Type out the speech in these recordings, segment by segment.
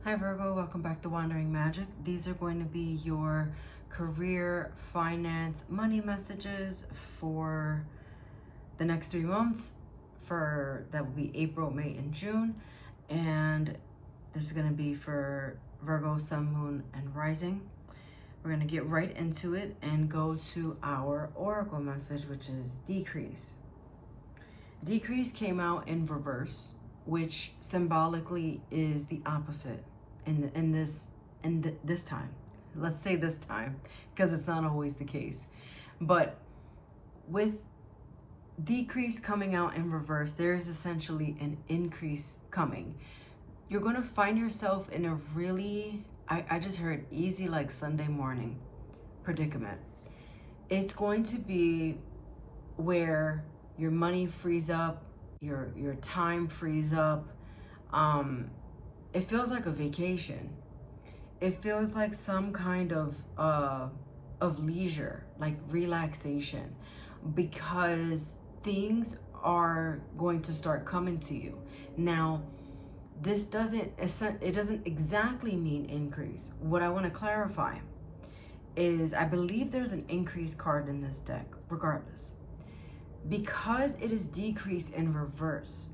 Hi Virgo, welcome back to Wandering Magic. These are going to be your career, finance, money messages for the next 3 months. That will be April, May, and June. And this is going to be for Virgo, Sun, Moon, and Rising. We're going to get right into it and go to our oracle message, which is decrease. Decrease came out in reverse, which symbolically is the opposite this time. Let's say this time, because it's not always the case. But with decrease coming out in reverse, there's essentially an increase coming. You're going to find yourself in a really, I just heard easy like Sunday morning predicament. It's going to be where your money frees up, your time frees up. It feels like a vacation. It feels like some kind of leisure, like relaxation, because things are going to start coming to you. Now, it doesn't exactly mean increase. What I want to clarify is I believe there's an increase card in this deck, regardless. Because it is decrease in reverse,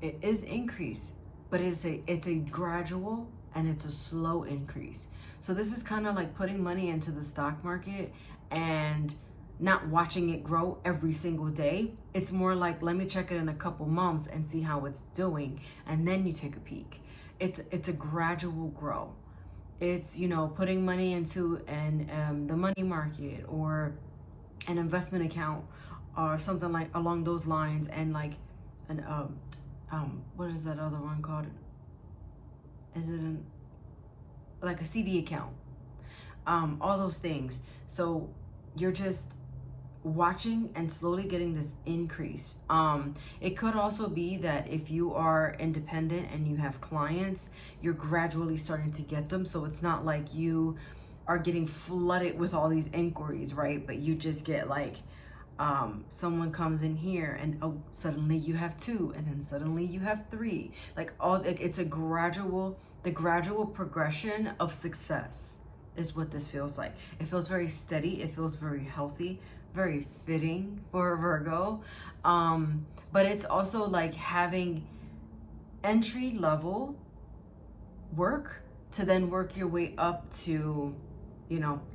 it is increase, but it's a gradual and it's a slow increase. So this is kind of like putting money into the stock market and not watching it grow every single day. It's more like, let me check it in a couple months and see how it's doing, and then you take a peek. It's a gradual grow. It's, putting money into the money market or an investment account or something like along those lines, and like an what is that other one called? Is it like a CD account? All those things. So you're just watching and slowly getting this increase. It could also be that if you are independent and you have clients, you're gradually starting to get them. So it's not like you are getting flooded with all these inquiries, right? But you just get like, someone comes in here and suddenly you have 2, and then suddenly you have 3. It's the gradual progression of success is what this feels like. It feels very steady. It feels very healthy, very fitting for a Virgo. But it's also like having entry level work to then work your way up to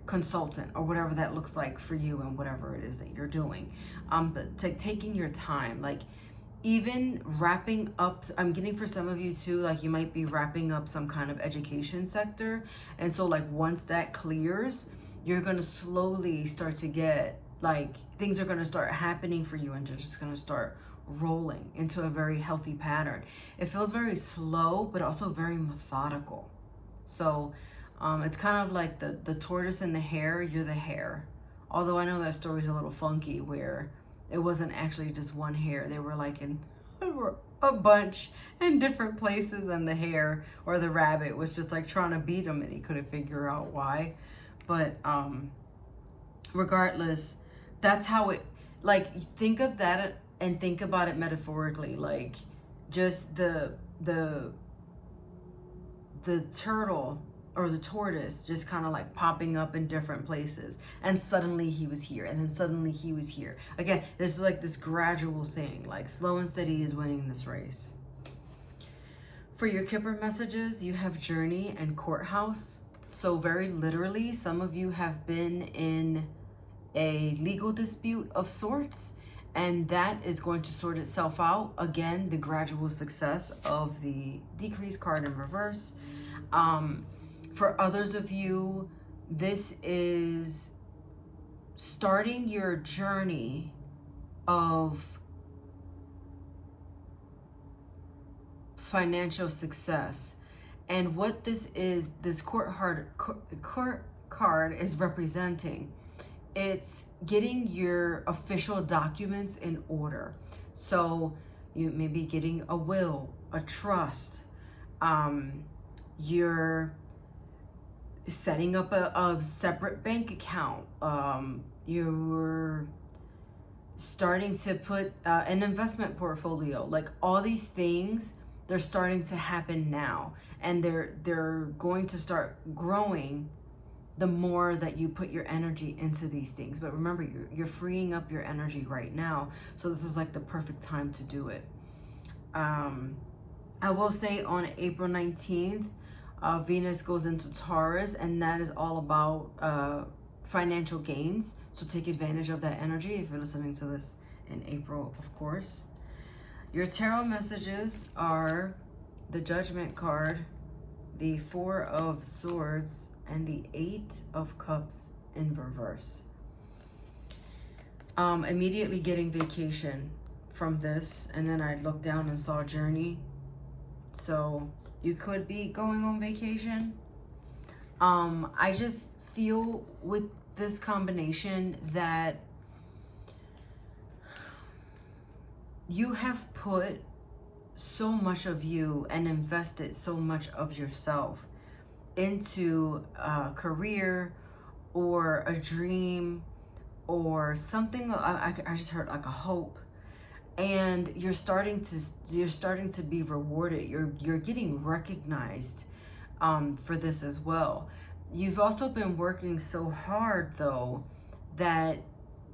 consultant or whatever that looks like for you and whatever it is that you're doing. But taking your time, like even wrapping up, I'm getting for some of you too, like you might be wrapping up some kind of education sector. And so like once that clears, you're going to slowly start to get like things are going to start happening for you, and you're just going to start rolling into a very healthy pattern. It feels very slow, but also very methodical. So it's kind of like the tortoise and the hare. You're the hare. Although I know that story's a little funky where it wasn't actually just one hare. They were like a bunch in different places, and the hare or the rabbit was just like trying to beat him and he couldn't figure out why. But regardless, that's how it, like, think of that and think about it metaphorically, like just the turtle or the tortoise just kind of like popping up in different places, and suddenly he was here, and then suddenly he was here again. This is like this gradual thing, like slow and steady is winning this race. For your Kipper messages, you have journey and courthouse. So very literally, some of you have been in a legal dispute of sorts, and that is going to sort itself out. Again, the gradual success of the decrease card in reverse. For others of you, this is starting your journey of financial success. And what this is, this court card is representing, it's getting your official documents in order. So you may be getting a will, a trust, you're setting up a separate bank account, you're starting to put an investment portfolio, like all these things they're starting to happen now, and they're going to start growing the more that you put your energy into these things. But remember, you're freeing up your energy right now, so this is like the perfect time to do it. I will say on April 19th, Venus goes into Taurus, and that is all about financial gains. So take advantage of that energy if you're listening to this in April, of course. Your tarot messages are the Judgment card, the Four of Swords, and the Eight of Cups in reverse. Immediately getting vacation from this, and then I looked down and saw journey. So you could be going on vacation. I just feel with this combination that you have put so much of you and invested so much of yourself into a career or a dream or something. I just heard like a hope, and you're starting to be rewarded. You're getting recognized for this as well. You've also been working so hard though that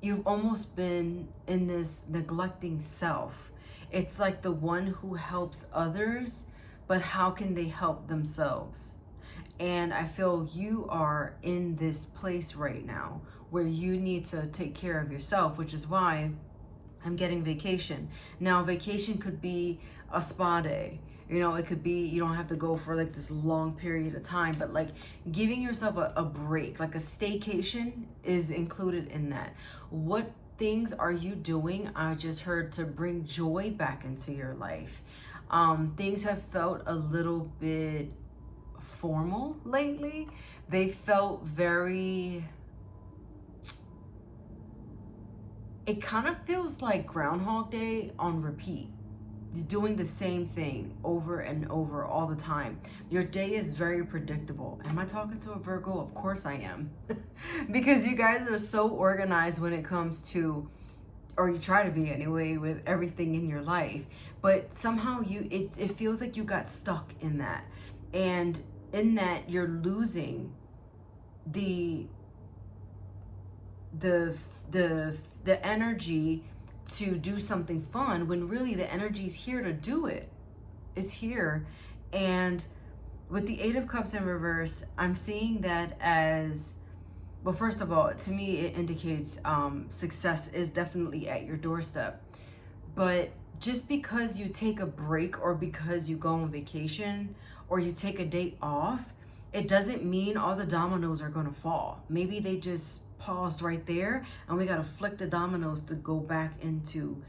you've almost been in this neglecting self. It's like the one who helps others, but how can they help themselves? And I feel you are in this place right now where you need to take care of yourself, which is why I'm getting vacation. Now, vacation could be a spa day. You know, it could be, you don't have to go for like this long period of time, but like giving yourself a break, like a staycation is included in that. What things are you doing? I just heard to bring joy back into your life. Things have felt a little bit formal lately. They felt very, it kind of feels like Groundhog Day on repeat. You're doing the same thing over and over all the time. Your day is very predictable. Am I talking to a Virgo? Of course I am. Because you guys are so organized when it comes to, or you try to be anyway, with everything in your life. But somehow it feels like you got stuck in that. And in that you're losing the energy to do something fun, when really the energy is here to do it. It's here. And with the Eight of Cups in reverse, I'm seeing that as, well, first of all, to me it indicates success is definitely at your doorstep. But just because you take a break, or because you go on vacation, or you take a day off, it doesn't mean all the dominoes are going to fall. Maybe they just paused right there, and we got to flick the dominoes to go back into,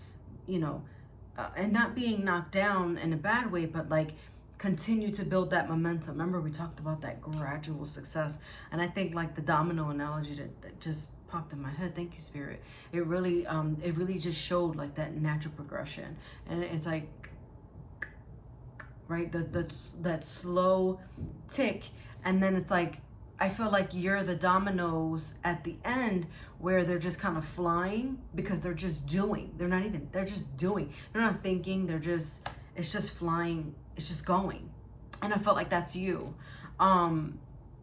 and not being knocked down in a bad way, but like continue to build that momentum. Remember, we talked about that gradual success, and I think like the domino analogy that just popped in my head, thank you, Spirit, it really just showed like that natural progression. And it's like, right, that slow tick, and then it's like, I feel like you're the dominoes at the end, where they're just kind of flying because they're just doing. They're just doing. They're not thinking. It's just flying. It's just going. And I felt like that's you.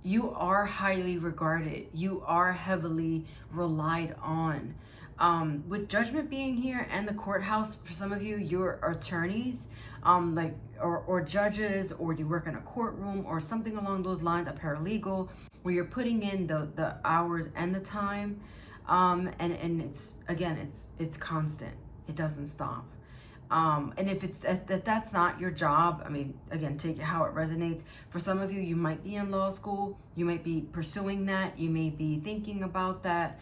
You are highly regarded. You are heavily relied on. With Judgment being here and the courthouse, for some of you, you're attorneys, or judges, or you work in a courtroom or something along those lines, a paralegal, where you're putting in the hours and the time, and it's constant. It doesn't stop. And if it's that's not your job, I mean, again, take it how it resonates. For some of you, you might be in law school, you might be pursuing that, you may be thinking about that,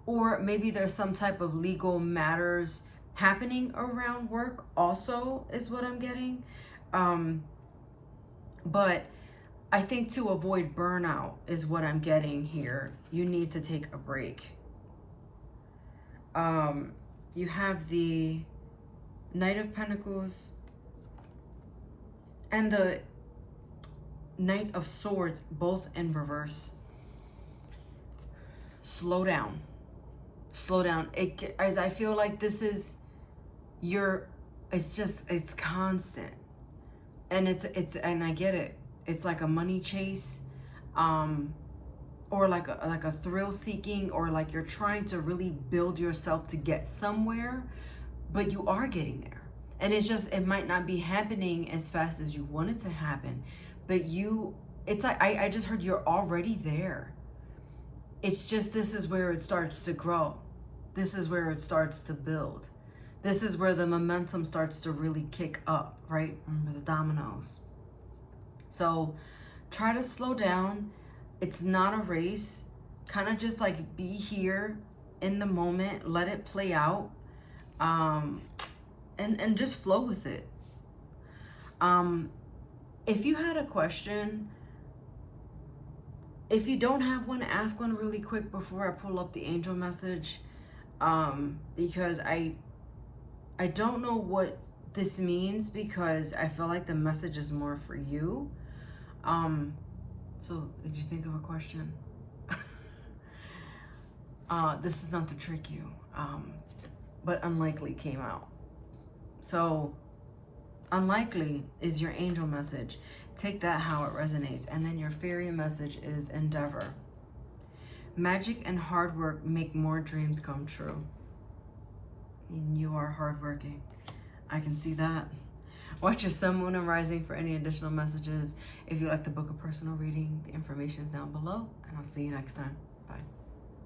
or maybe there's some type of legal matters happening around work also, is what I'm getting. But I think to avoid burnout is what I'm getting here. You need to take a break. You have the Knight of Pentacles and the Knight of Swords, both in reverse. Slow down. Slow down. As I feel like this is it's constant. And and I get it. It's like a money chase, or like a thrill seeking, or like you're trying to really build yourself to get somewhere, but you are getting there. And it's just, it might not be happening as fast as you want it to happen, but it's like, I just heard you're already there. It's just, this is where it starts to grow. This is where it starts to build. This is where the momentum starts to really kick up, right? Remember the dominoes. So try to slow down. It's not a race. Kind of just like be here in the moment, let it play out, and just flow with it. If you had a question, if you don't have one, ask one really quick before I pull up the angel message, because I don't know what this means, because I feel like the message is more for you. So did you think of a question? This is not to trick you, but unlikely came out. So unlikely is your angel message. Take that how it resonates. And then your fairy message is endeavor. Magic and hard work make more dreams come true. And you are hardworking. I can see that. Watch your sun, moon, and rising for any additional messages. If you'd like to book a personal reading, the information is down below, and I'll see you next time.